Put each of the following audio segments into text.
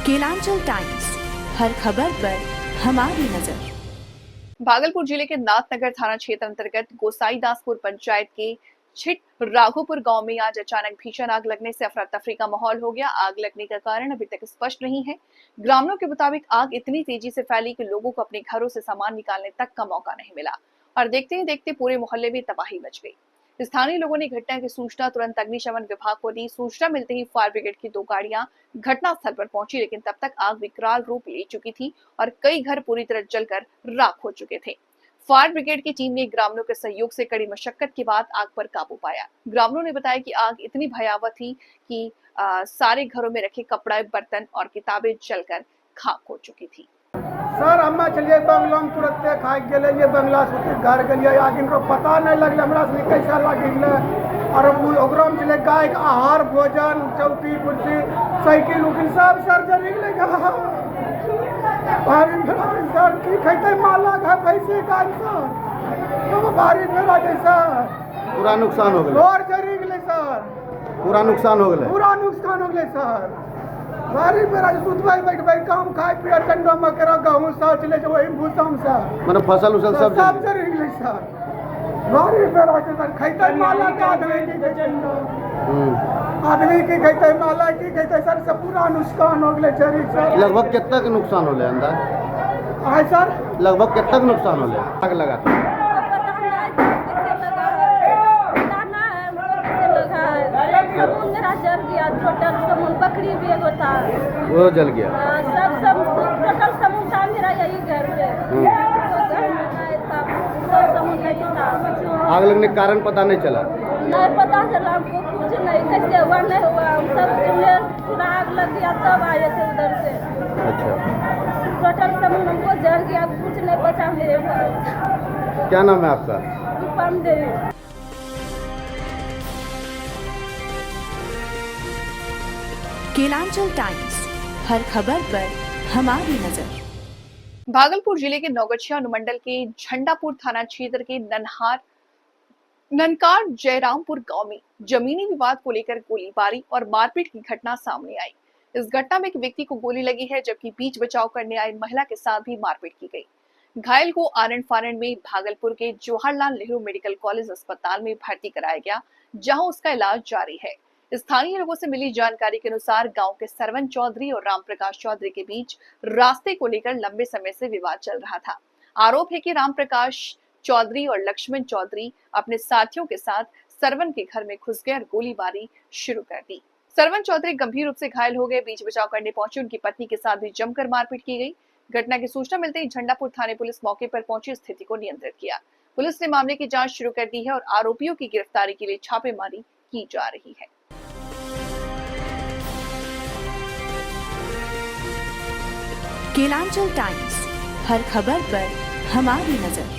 Kelanchal times, हर खबर पर हमारी नजर। भागलपुर जिले के नाथनगर थाना क्षेत्र अंतर्गत गोसाईदासपुर पंचायत के छिट राघोपुर गांव में आज अचानक भीषण आग लगने से अफरा तफरी का माहौल हो गया। आग लगने का कारण अभी तक स्पष्ट नहीं है। ग्रामीणों के मुताबिक आग इतनी तेजी से फैली कि लोगों को अपने घरों से सामान निकालने तक का मौका नहीं मिला और देखते ही देखते पूरे मोहल्ले में तबाही मच गई। स्थानीय लोगों ने घटना की सूचना तुरंत अग्निशमन विभाग को दी। सूचना मिलते ही फायर ब्रिगेड की 2 गाड़ियां घटनास्थल पर पहुंची, लेकिन तब तक आग विकराल रूप ले चुकी थी और कई घर पूरी तरह जलकर राख हो चुके थे। फायर ब्रिगेड की टीम ने ग्रामीणों के सहयोग से कड़ी मशक्कत के बाद आग पर काबू पाया। ग्रामीणों ने बताया कि आग इतनी भयावह थी कि सारे घरों में रखे कपड़े, बर्तन और किताबें जलकर खाक हो चुकी थी। सर हमें चलिए बंगला में तुरंत खाई गए, ये बंगला से घर गलिए, आगे पता नहीं लगल हमरा से कैसा लग और में चले गाय के आहार, भोजन, चौकी कुर्सी, साइकिल उकिल सब सर जल सर की खेते माला घर पैसे का सर बारिश मेरा जैसा पूरा नुकसान हो गया। और जरी गए सर, पूरा नुकसान हो गया। पूरा नुकसान हो गए सर। बारिश मेरा सुतवाई बैठ बैठ काम खाए पिए ठंडा में करा गहूँ सब चले वही भूसम सर, मतलब फसल उसल सब जरी गए सर। बारिश मेरा सर खेते माला का आदमी की कहते माला की कहते सर सब पूरा नुकसान हो गए जरी सर। लगभग कितना नुकसान हो गया अंदाज है सर? लगभग कितना नुकसान हो गया? आग लगा मेरा जल गया, टोटल समूह बकरी भी एगो था वो जल गया। सब टोटल समूह था मेरा यही घर पे। आग लगने का कारण पता नहीं चला? नहीं पता चला हमको, कुछ नहीं, कैसे हुआ नहीं हुआ, हम सब पूरा आग लग गया तब आए थे उधर से। अच्छा, टोटल समूह हमको जल गया, कुछ नहीं बचा मेरे पास। क्या नाम है आपका? रूपम देवी। केलांचल टाइम्स, हर खबर पर हमारी नजर। भागलपुर जिले के नौगछिया अनुमंडल के झंडापुर थाना क्षेत्र के ननकार जयरामपुर गांव में जमीनी विवाद को लेकर गोलीबारी और मारपीट की घटना सामने आई। इस घटना में एक व्यक्ति को गोली लगी है, जबकि बीच बचाव करने आई महिला के साथ भी मारपीट की गई। घायल को आनंद फानंद में भागलपुर के जवाहरलाल नेहरू मेडिकल कॉलेज अस्पताल में भर्ती कराया गया, जहां उसका इलाज जारी है। स्थानीय लोगों से मिली जानकारी के अनुसार गांव के सरवन चौधरी और राम प्रकाश चौधरी के बीच रास्ते को लेकर लंबे समय से विवाद चल रहा था। आरोप है कि राम प्रकाश चौधरी और लक्ष्मण चौधरी अपने साथियों के साथ सरवन के घर में घुस गए और गोलीबारी शुरू कर दी। सरवन चौधरी गंभीर रूप से घायल हो गए। बीच बचाव करने पहुंचे उनकी पत्नी के साथ भी जमकर मारपीट की गई। घटना की सूचना मिलते ही झंडापुर थाने पुलिस मौके पर पहुंची स्थिति को नियंत्रित किया। पुलिस ने मामले की जांच शुरू कर दी है और आरोपियों की गिरफ्तारी के लिए छापेमारी की जा रही है। केलांचल टाइम्स, हर खबर पर हमारी नजर।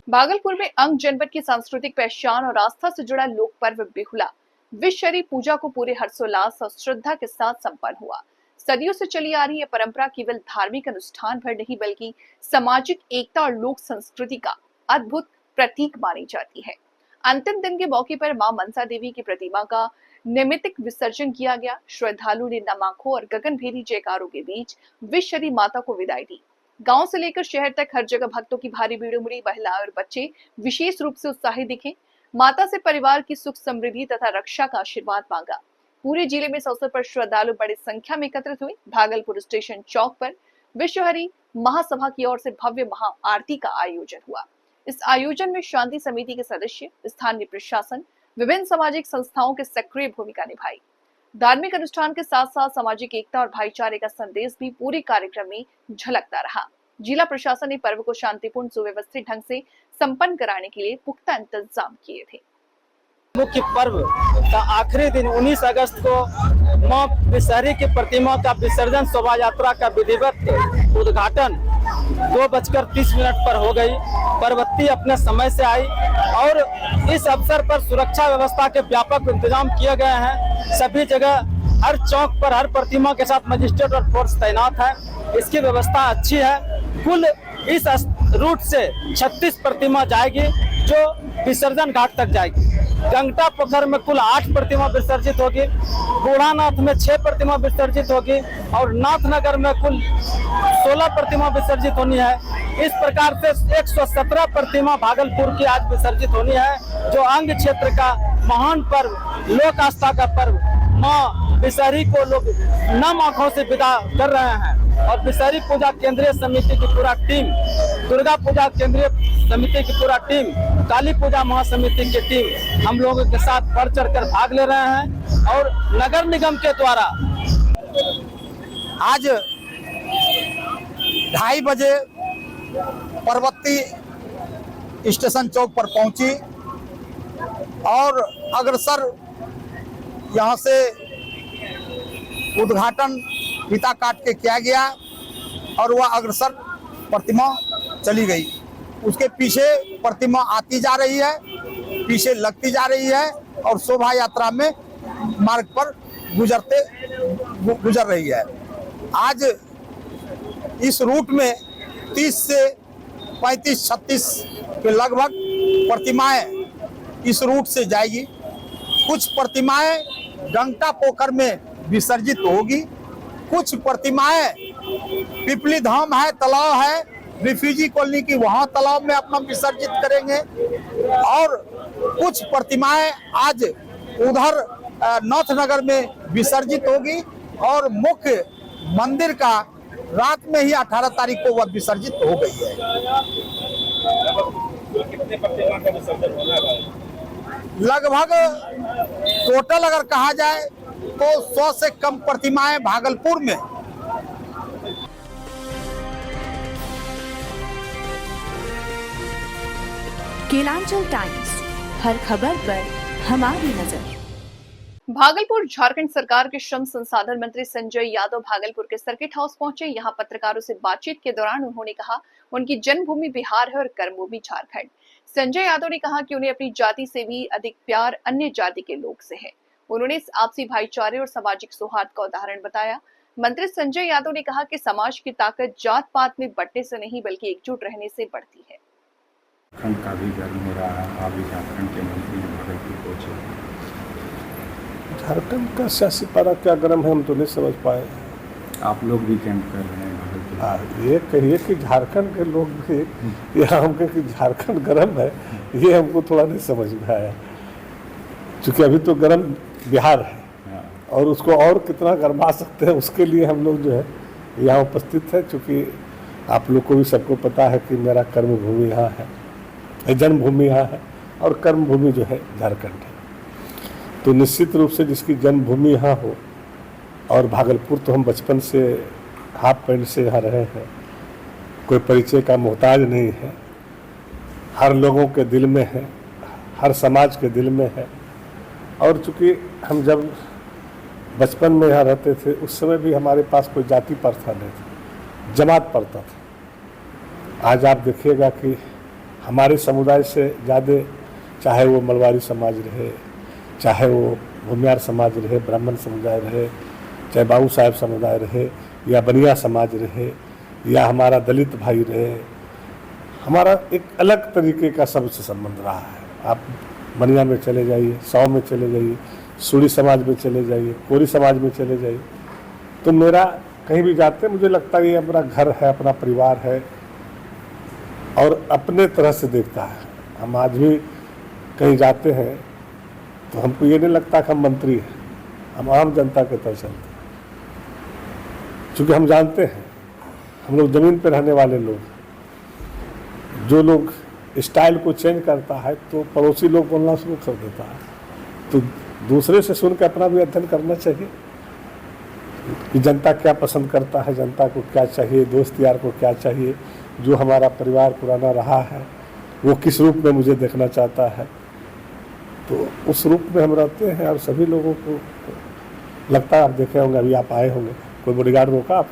भागलपुर में अंग जनपद की सांस्कृतिक पहचान और आस्था से जुड़ा लोक पर्व बिहुला विश्वरी पूजा को पूरे हर्षोल्लास और श्रद्धा के साथ संपन्न हुआ। सदियों से चली आ रही यह परंपरा केवल धार्मिक अनुष्ठान भर नहीं बल्कि सामाजिक एकता और लोक संस्कृति का अद्भुत प्रतीक मानी जाती है। अंतिम दिन के मौके पर मां मनसा देवी की प्रतिमा का नैमित्तिक विसर्जन किया गया। श्रद्धालु ने नम आंखों और गगनभेदी जयकारों के बीच विश्वरी माता को विदाई दी। गांव से लेकर शहर तक हर जगह भक्तों की भारी भीड़ उमड़ी। महिलाएं और बच्चे विशेष रूप से उत्साहित दिखे। माता से परिवार की सुख समृद्धि तथा रक्षा का आशीर्वाद मांगा। पूरे जिले में इस अवसर पर श्रद्धालु बड़ी संख्या में एकत्रित हुए। भागलपुर स्टेशन चौक पर विश्वहरि महासभा की ओर से भव्य महा आरती का आयोजन हुआ। इस आयोजन में शांति समिति के सदस्य, स्थानीय प्रशासन, विभिन्न सामाजिक संस्थाओं के सक्रिय भूमिका निभाई। धार्मिक अनुष्ठान के साथ साथ सामाजिक एकता और भाईचारे का संदेश भी पूरे कार्यक्रम में झलकता रहा। जिला प्रशासन ने पर्व को शांतिपूर्ण सुव्यवस्थित ढंग से संपन्न कराने के लिए पुख्ता इंतजाम किए थे। मुख्य पर्व का आखिरी दिन 19 अगस्त को मां विश्वहरि की प्रतिमा का विसर्जन शोभा यात्रा का विधिवत उद्घाटन 2:30 पर हो गई। परवत्ती अपने समय से आई और इस अवसर पर सुरक्षा व्यवस्था के व्यापक इंतजाम किए गए हैं। सभी जगह हर चौक पर हर प्रतिमा के साथ मजिस्ट्रेट और फोर्स तैनात है। इसकी व्यवस्था अच्छी है। कुल इस रूट से 36 प्रतिमा जाएगी जो विसर्जन घाट तक जाएगी। गंगटा पोखर में कुल 8 प्रतिमा विसर्जित होगी, बूढ़ानाथ में 6 प्रतिमा विसर्जित होगी और नाथनगर में कुल 16 प्रतिमा विसर्जित होनी है। इस प्रकार से 117 प्रतिमा भागलपुर की आज विसर्जित होनी है, जो अंग क्षेत्र का महान पर्व, लोक आस्था का पर्व माँ विषहरी को लोग नम आंखों से विदा कर रहे हैं। और विषहरी पूजा केंद्रीय समिति की पूरा टीम, दुर्गा पूजा केंद्रीय समिति की पूरा टीम, काली पूजा महासमिति की टीम हम लोगों के साथ बढ़ चढ़ कर भाग ले रहे हैं। और नगर निगम के द्वारा आज 2:30 बजे परबत्ती स्टेशन चौक पर पहुंची और अग्रसर यहां से उद्घाटन फीता काट के किया गया और वह अग्रसर प्रतिमा चली गई। उसके पीछे प्रतिमा आती जा रही है, पीछे लगती जा रही है और शोभा यात्रा में मार्ग पर गुजर रही है। आज इस रूट में 30 से 35-36 के लगभग प्रतिमाएं इस रूट से जाएगी। कुछ प्रतिमाएं गंगटा पोखर में विसर्जित होगी, कुछ प्रतिमाएं पिपली धाम है, तालाब है, रिफ्यूजी कॉलोनी की, वहां तालाब में अपना विसर्जित करेंगे और कुछ प्रतिमाएं आज उधर नाथनगर में विसर्जित होगी और मुख्य मंदिर का रात में ही 18 तारीख को वह विसर्जित हो गई है। कितने प्रतिमा का विसर्जन होना है? लगभग टोटल अगर कहा जाए तो 100 से कम प्रतिमाएं भागलपुर में। केलांचल टाइम्स, हर खबर पर हमारी नजर। भागलपुर झारखंड सरकार के श्रम संसाधन मंत्री संजय यादव भागलपुर के सर्किट हाउस पहुंचे। यहां पत्रकारों से बातचीत के दौरान उन्होंने कहा उनकी जन्मभूमि बिहार है और कर्मभूमि झारखंड। संजय यादव ने कहा कि उन्हें अपनी जाति से भी अधिक प्यार अन्य जाति के लोग से है। उन्होंने इस आपसी भाईचारे और सामाजिक सौहार्द का उदाहरण बताया। मंत्री संजय यादव ने कहा कि समाज की ताकत जात पात में बंटने से नहीं बल्कि एकजुट रहने से बढ़ती है। झारखंड का भी गर्व हो रहा है, आप भी झारखंड के मंत्री भागलपुर पहुंचे। झारखंड का सियासी पारा क्या गर्म है हम तो नहीं समझ पाए। आप लोग भी कैंप कर रहे हैं भागलपुर। ये कहिए कि झारखंड के लोग भी या हम कहें कि झारखंड गर्म है, ये हमको थोड़ा नहीं समझ में आया। क्योंकि अभी तो गर्म बिहार है और उसको और कितना गरमा सकते हैं उसके लिए हम लोग जो है यहाँ उपस्थित है। चूँकि आप लोग को भी सबको पता है कि मेरा कर्मभूमि यहाँ है, जन्मभूमि यहाँ है और कर्मभूमि जो है झारखंड है। तो निश्चित रूप से जिसकी जन्मभूमि यहाँ हो, और भागलपुर तो हम बचपन से हाफ पैंट से यहाँ रहे हैं, कोई परिचय का मोहताज नहीं है, हर लोगों के दिल में है, हर समाज के दिल में है। और चूँकि हम जब बचपन में यहाँ रहते थे उस समय भी हमारे पास कोई जाति प्रथा नहीं था, जमात प्रथा था। आज आप देखिएगा कि हमारे समुदाय से ज़्यादा, चाहे वो मलवारी समाज रहे, चाहे वो भूमियार समाज रहे, ब्राह्मण समुदाय रहे, चाहे बाबू साहब समुदाय रहे या बनिया समाज रहे या हमारा दलित भाई रहे, हमारा एक अलग तरीके का सबसे संबंध रहा है। आप बनिया में चले जाइए, साव में चले जाइए, सूरी समाज में चले जाइए, कोरी समाज में चले जाइए, तो मेरा कहीं भी जाते मुझे लगता है ये हमारा घर है, अपना परिवार है और अपने तरह से देखता है। हम आज भी कहीं जाते हैं तो हमको ये नहीं लगता कि हम मंत्री हैं, हम आम जनता के तरह चलते हैं। क्योंकि हम जानते हैं हम लोग ज़मीन पर रहने वाले लोग, जो लोग स्टाइल को चेंज करता है तो पड़ोसी लोग बोलना शुरू कर देता है। तो दूसरे से सुन के अपना भी अध्ययन करना चाहिए कि जनता क्या पसंद करता है, जनता को क्या चाहिए, दोस्त यार को क्या चाहिए, जो हमारा परिवार पुराना रहा है वो किस रूप में मुझे देखना चाहता है। तो उस रूप में हम रहते हैं और सभी लोगों को लगता है, आप देखे होंगे, अभी आप आए होंगे, कोई बॉडीगार्ड रोका आप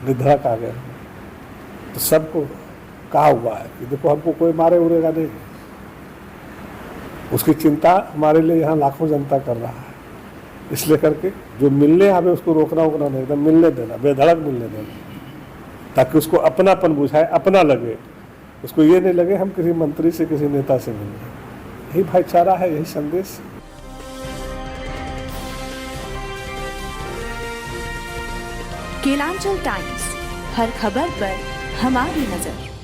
निधड़क आ गए, तो सबको कहा हुआ है कि देखो हमको कोई मारे उड़ेगा नहीं। उसकी चिंता हमारे लिए यहाँ लाखों जनता कर रहा है, इसलिए करके जो मिलने आवे उसको रोकना वोकना नहीं, एकदम मिलने देना, बेधड़क मिलने देना, ताकि उसको अपनापन बुझाए, अपना लगे, उसको ये नहीं लगे हम किसी मंत्री से किसी नेता से मिल रहे। यही भाईचारा है, यही संदेश। केलांचल टाइम्स, हर खबर पर हमारी नजर।